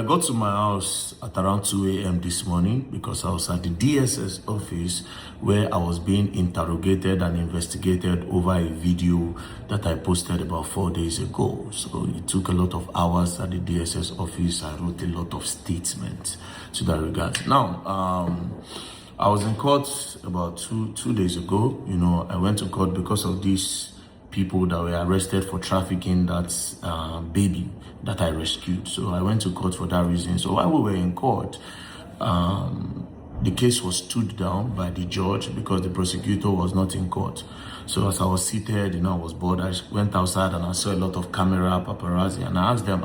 I got to my house at around 2 a.m. this morning because I was at the DSS office where I was being interrogated and investigated over a video that I posted about 4 days ago. So it took a lot of hours at the DSS office. I wrote a lot of statements to that regard. Now, I was in court about two days ago. I went to court because of these people that were arrested for trafficking that baby that I rescued. So I went to court for that reason. So while we were in court, the case was stood down by the judge because the prosecutor was not in court. So as I was seated, I was bored. I went outside and I saw a lot of camera, paparazzi, and I asked them,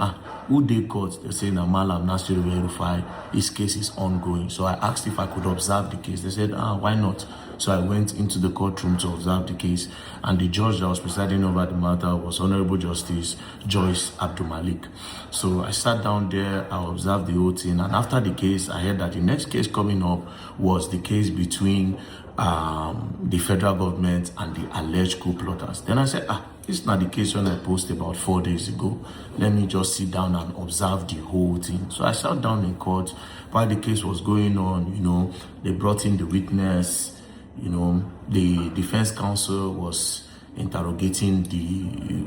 who they caught? They said, Malam Nasir verify his case is ongoing. So I asked if I could observe the case. They said, why not? So I went into the courtroom to observe the case, and the judge that was presiding over the matter was Honorable Justice Joyce Abdulmalik. So I sat down there, I observed the whole thing, and after the case, I heard that the next case coming up was the case between the federal government and the alleged coup plotters. Then I said, this is not the case when I posted about 4 days ago. Let me just sit down and observe the whole thing. So I sat down in court while the case was going on. They brought in the witness. The defense counsel was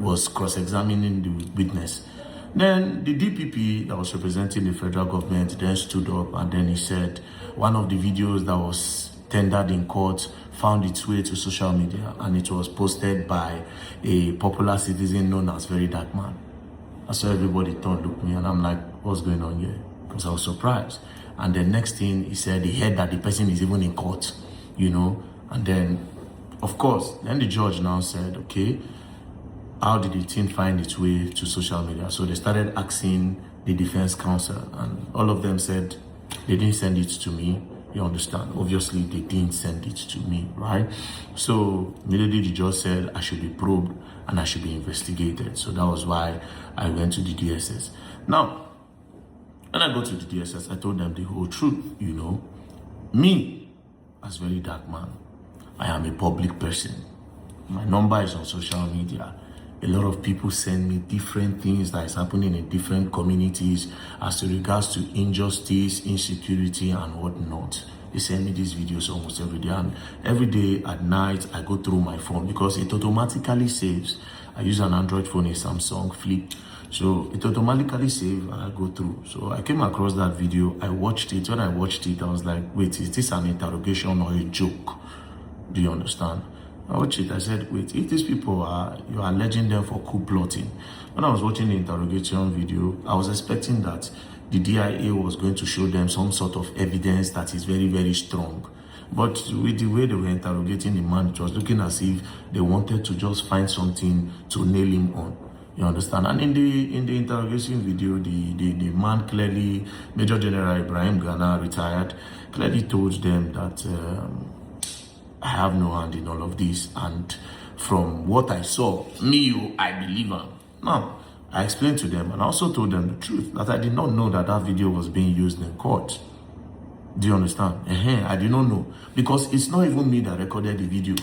was cross-examining the witness. Then the DPP that was representing the federal government then stood up, and then he said one of the videos that was tendered in court found its way to social media, and it was posted by a popular citizen known as Varydarkblackman. That's why everybody looked at me, and I'm like, what's going on here? Because I was surprised. And the next thing he said, he heard that the person is even in court, and then, of course, then the judge now said, okay, how did the thing find its way to social media? So they started asking the defense counsel, and all of them said they didn't send it to me. You understand? Obviously, they didn't send it to me, right? So immediately the judge said I should be probed and I should be investigated. So that was why I went to the DSS. Now, when I got to the DSS, I told them the whole truth, Me, as Varydarkman, I am a public person. My number is on social media. A lot of people send me different things that is happening in different communities as to regards to injustice, insecurity, and whatnot. They send me these videos almost every day, and every day at night I go through my phone because it automatically saves. I use an Android phone, a Samsung Flip, so it automatically saves and I go through. So I came across that video, I watched it. When I watched it, I was like, wait, is this an interrogation or a joke? Do you understand? I watched it, I said, wait, if these people you are alleging them for coup plotting. When I was watching the interrogation video, I was expecting that the DIA was going to show them some sort of evidence that is very, very strong. But with the way they were interrogating the man, it was looking as if they wanted to just find something to nail him on. You understand? And in the interrogation video, the man clearly, Major General Ibrahim Ghana, retired, clearly told them that I have no hand in all of this, and from what I saw, I believe him. Now, I explained to them and I also told them the truth, that I did not know that video was being used in court. Do you understand? I did not know, because it's not even me that recorded the video.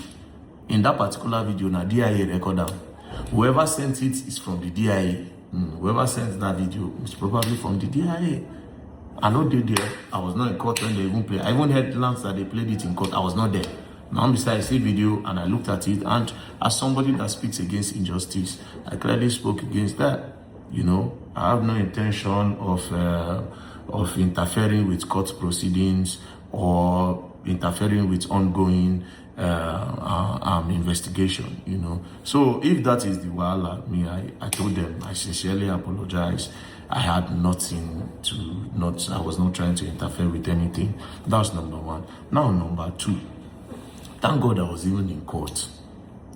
In that particular video, now DIA recorded. Whoever sent it is from the DIA. Whoever sent that video is probably from the DIA. I know they there. I was not in court when they even played. I even heard Lance that they played it in court. I was not there. Now, besides, I see video and I looked at it, and as somebody that speaks against injustice, I clearly spoke against that. I have no intention of interfering with court proceedings or interfering with ongoing investigation. So if that is the wahala, I told them I sincerely apologize. I had I was not trying to interfere with anything. That's number one. Now, number two. Thank God I was even in court.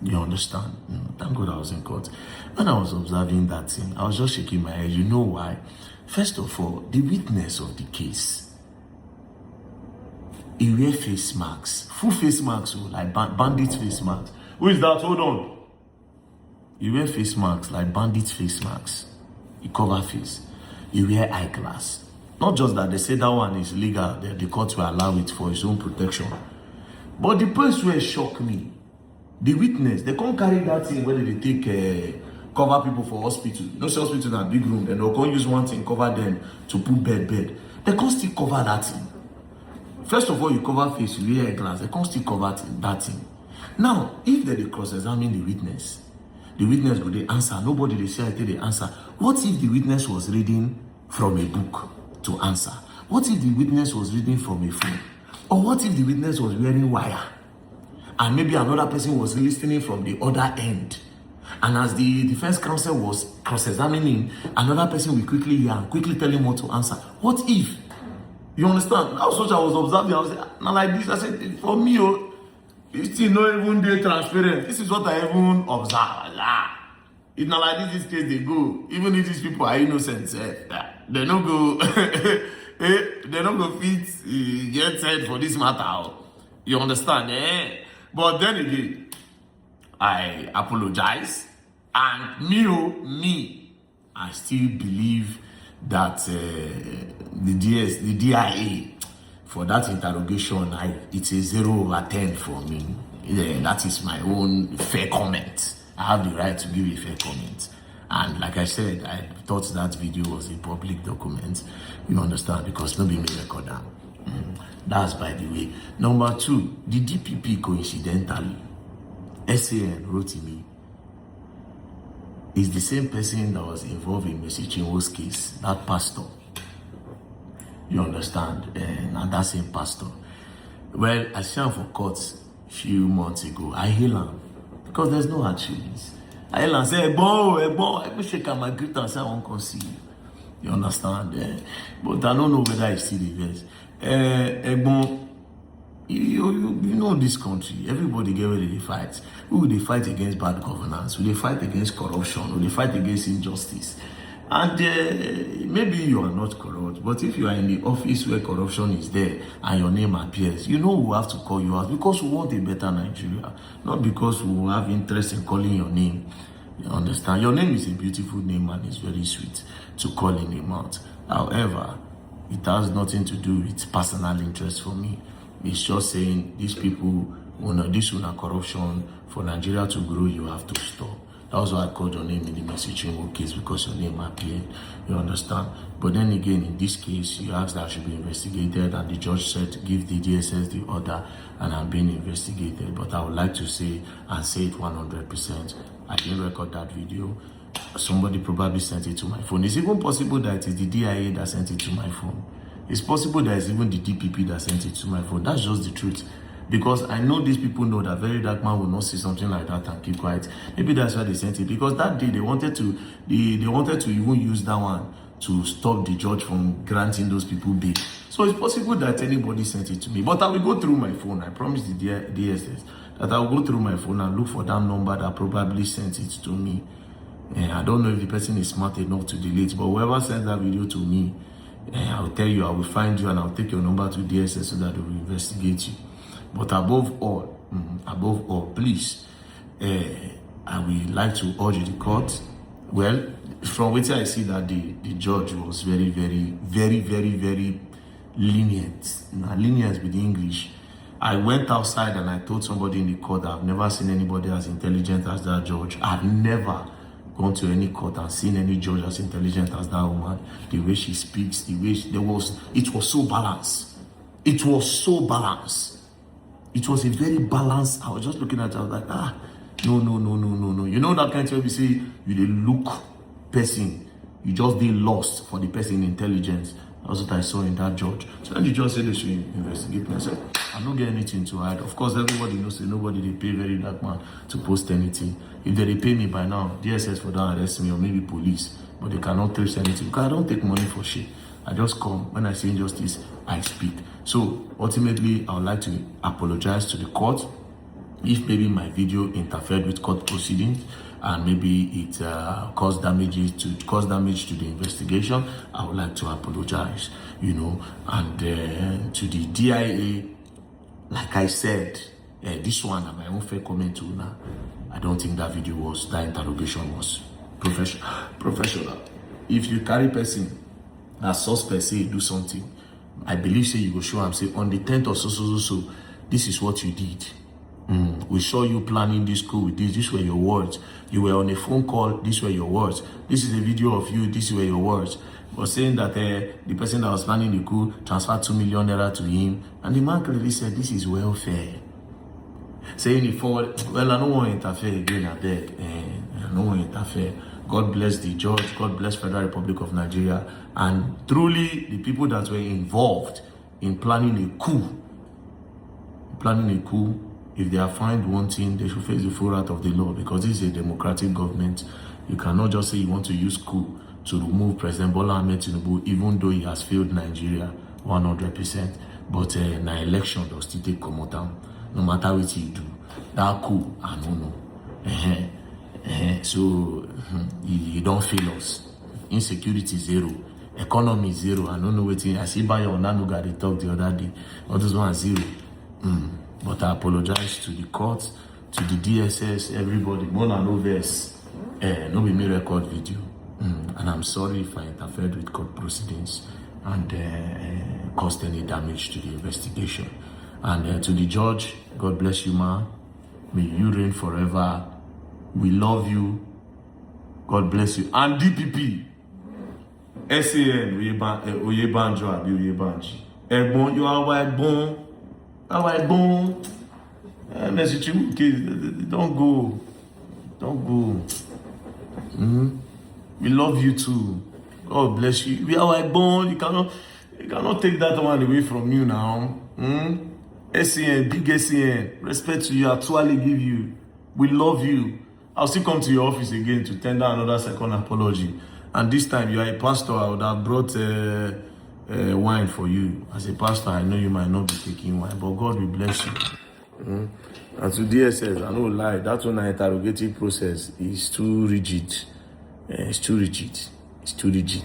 You understand? Thank God I was in court. When I was observing that thing, I was just shaking my head. You know why? First of all, the witness of the case, he wear face masks, full face masks, like bandit face masks. Who is that? Hold on. He wear face masks, like bandit face masks. He cover face. He wear eyeglass. Not just that, they say that one is legal. The court will allow it for his own protection. But the place where shocked me, the witness, they can't carry that thing whether they take cover people for hospital. You know, say hospital na big room, then they'll go use one thing, cover them to put bed. They can't still cover that thing. First of all, you cover face, you wear a glass, they can't still cover that thing. Now, if they cross-examine the witness go they answer. Nobody they say I tell the answer. What if the witness was reading from a book to answer? What if the witness was reading from a phone? Or what if the witness was wearing wire? And maybe another person was listening from the other end. And as the defense counsel was cross-examining, another person will quickly hear and quickly tell him what to answer. What if? You understand? That was what I was observing. I was like, now like this, I said, for me, it's still not even they transparent. This is what I even observe. It's not like this case they go. Even if these people are innocent, they don't go. They don't go fit get said for this matter. You understand? But then again, I apologize, and me, I still believe that the DIA for that interrogation, it's a 0/10 for me. Yeah, that is my own fair comment. I have the right to give a fair comment. And like I said, I thought that video was a public document. You understand? Because nobody may record that. That's by the way. Number two, the DPP coincidentally, SAN wrote to me, is the same person that was involved in Mercy Chinwo's case, that pastor. You understand? And that same pastor. Well, I saw him for court a few months ago. I hail him because there's no hard feelings. I hail him and say, I wish I can greet and say I won't come see you. You understand? But I don't know whether I see the verse. You know this country, everybody get ready to fight. Who will they fight against bad governance? Will they fight against corruption? Will they fight against injustice? And maybe you are not corrupt, but if you are in the office where corruption is there and your name appears, you know we have to call you out because we want a better Nigeria, not because we have interest in calling your name. You understand? Your name is a beautiful name and it's very sweet to call a name out. However, it has nothing to do with personal interest for me. It's just saying these people, this one corruption, for Nigeria to grow, you have to stop. That was why I called your name in the Mercy Chinwo case, because your name appeared. You understand? But then again, in this case, you asked that I should be investigated, and the judge said, give the DSS the order, and I'm being investigated. But I would like to say, and say it 100%, I didn't record that video. Somebody probably sent it to my phone. It's even possible that it is the DIA that sent it to my phone. It's possible that it's even the DPP that sent it to my phone. That's just the truth. Because I know these people know that Varydarkman will not see something like that and keep quiet. Maybe that's why they sent it. Because that day they wanted to even use that one to stop the judge from granting those people bail. So it's possible that anybody sent it to me. But I will go through my phone. I promise the DSS that I will go through my phone and look for that number that probably sent it to me. And I don't know if the person is smart enough to delete, but whoever sent that video to me, I'll tell you, I will find you and I'll take your number to DSS so that they will investigate you. But above all, please, I would like to urge the court. Well, from which I see that the judge was very, very, very, very, very lenient. Now, lenient with the English. I went outside and I told somebody in the court that I've never seen anybody as intelligent as that judge. I've never gone to any court and seen any judge as intelligent as that woman. The way she speaks, the way it was so balanced. It was so balanced. It was a very balanced. I was just looking at it. I was like, no. You know that kind of we say you dey look person, you just be lost for the person intelligence. That's what I saw in that judge. So then the judge said they should investigate me. I said, I don't get anything to hide. Of course, everybody knows that nobody they pay Varydarkman to post anything. If they pay me by now, DSS for that arrest me or maybe police, but they cannot trace anything because I don't take money for shit. I just come when I see injustice, I speak. So ultimately, I would like to apologize to the court if maybe my video interfered with court proceedings and maybe it caused damage to the investigation. I would like to apologize, and to the DIA, like I said, this one and my own fair comment too now. I don't think that interrogation was professional. If you carry person, a suspect say do something, I believe say you go show am say on the 10th of so, this is what you did. We saw you planning this coup with this. These were your words. You were on a phone call. These were your words. This is a video of you. These were your words. But saying that the person that was planning the coup transferred 2 million naira to him. And the man clearly said, this is welfare. Saying it forward, well, I don't want to interfere again, I beg. I don't want to interfere. God bless the judge. God bless Federal Republic of Nigeria. And truly, the people that were involved in planning a coup, if they are found wanting, they should face the full wrath of the law, because this is a democratic government. You cannot just say you want to use coup to remove President Bola Ahmed Tinubu, even though he has failed Nigeria 100%. But na election does still take come down. No matter what you do, that coup, I don't know. So you don't fail us. Insecurity zero, economy zero. I don't know what I see by your Nanuga they talked the other day. All those ones zero. But I apologize to the courts, to the DSS, everybody. More than no verse. No be me record video. And I'm sorry if I interfered with court proceedings and caused any damage to the investigation. And to the judge, God bless you, ma. May you reign forever. We love you. God bless you. And DPP, SAN, Oyebanjo, Abi Oyebanji. Egbon, you are white bone. White bone. Message you, kids. Don't go. Don't go. We love you too. God bless you. We are white bone. You cannot take that one away from you now. SAN, big SAN. Respect to you. Actually give you. We love you. I'll still come to your office again to tender another second apology. And this time you are a pastor. I would have brought wine for you. As a pastor, I know you might not be taking wine, but God will bless you. And to DSS, I don't lie. That one, interrogative process is too rigid. It's too rigid. It's too rigid.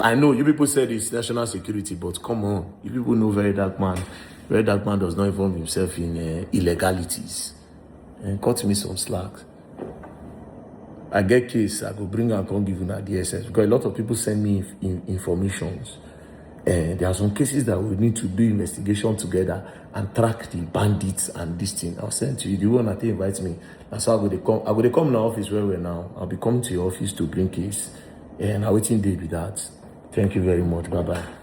I know you people said it's national security, but come on. You people know Varydarkman. Varydarkman does not involve himself in illegalities. Cut me some slack. I get case, I go bring and come give you a DSS. Because a lot of people send me informations. There are some cases that we need to do investigation together and track the bandits and this thing. I'll send to you. The one that invites me. That's how I go come in the office where we're now. I'll be coming to your office to bring case. And I'm waiting day with that. Thank you very much. Bye-bye.